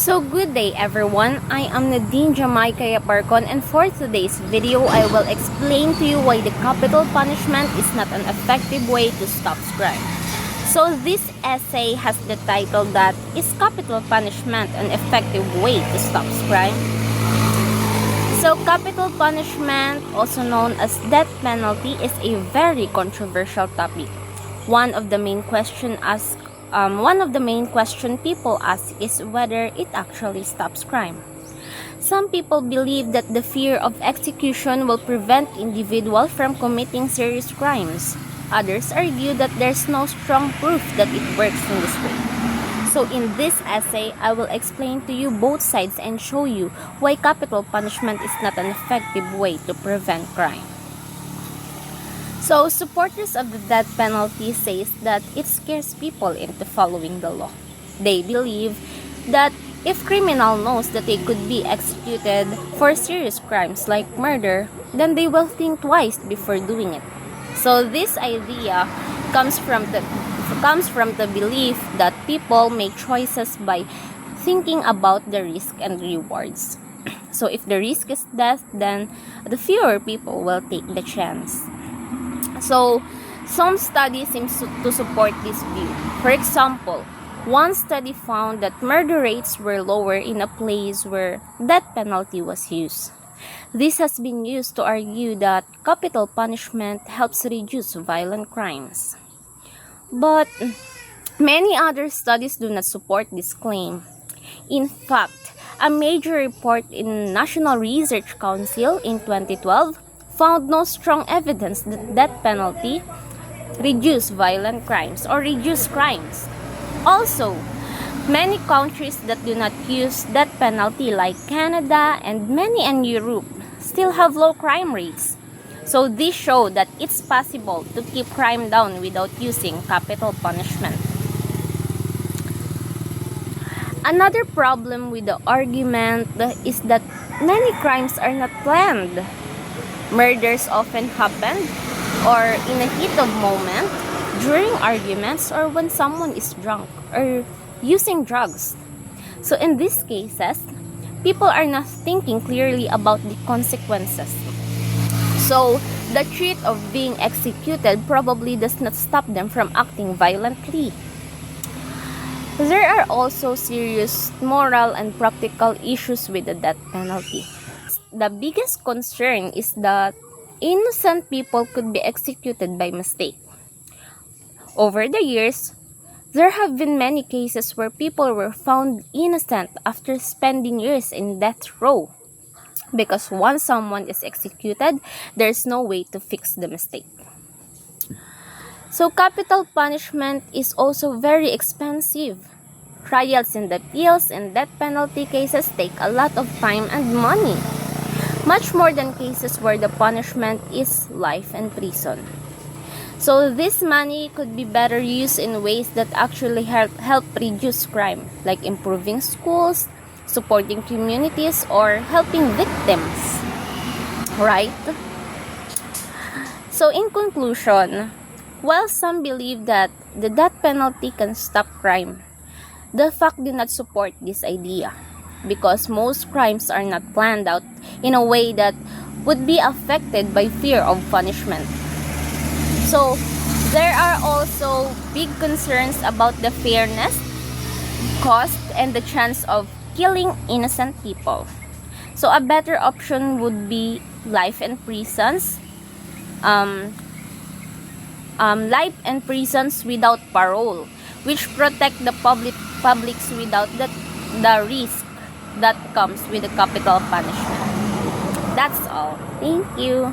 So good day everyone, I am Nadine Jamaica Yaparcon, and for today's video I will explain to you why the capital punishment is not an effective way to stop crime. So this essay has the title that "Is capital punishment an effective way to stop crime?" So capital punishment, also known as death penalty, is a very controversial topic. One of the main question people ask is whether it actually stops crime. Some people believe that the fear of execution will prevent individuals from committing serious crimes. Others argue that there's no strong proof that it works in this way. So in this essay, I will explain to you both sides and show you why capital punishment is not an effective way to prevent crime. So, supporters of the death penalty says that it scares people into following the law. They believe that if criminal knows that they could be executed for serious crimes like murder, then they will think twice before doing it. So this idea comes from the belief that people make choices by thinking about the risk and rewards. So if the risk is death, then the fewer people will take the chance. So, some studies seem to support this view. For example, one study found that murder rates were lower in a place where death penalty was used. This has been used to argue that capital punishment helps reduce violent crimes. But many other studies do not support this claim. In fact, a major report in National Research Council in 2012 found no strong evidence that death penalty reduce violent crimes or reduce crimes. Also, many countries that do not use death penalty like Canada and many in Europe still have low crime rates. So this shows that it's possible to keep crime down without using capital punishment. Another problem with the argument is that many crimes are not planned. Murders often happen or in a heat of moment, during arguments, or when someone is drunk or using drugs. So in these cases, people are not thinking clearly about the consequences. So the threat of being executed probably does not stop them from acting violently. There are also serious moral and practical issues with the death penalty. The biggest concern is that innocent people could be executed by mistake. Over the years, there have been many cases where people were found innocent after spending years in death row. Because once someone is executed, there's no way to fix the mistake. So capital punishment is also very expensive. Trials and appeals in death penalty cases take a lot of time and money. Much more than cases where the punishment is life in prison. So this money could be better used in ways that actually help reduce crime, like improving schools, supporting communities, or helping victims. Right? So in conclusion, while some believe that the death penalty can stop crime, the fact do not support this idea, because most crimes are not planned out in a way that would be affected by fear of punishment. So, there are also big concerns about the fairness, cost, and the chance of killing innocent people. So, a better option would be life in prisons, life in prisons without parole, which protect the publics without the risk that comes with the capital punishment. That's all. Thank you.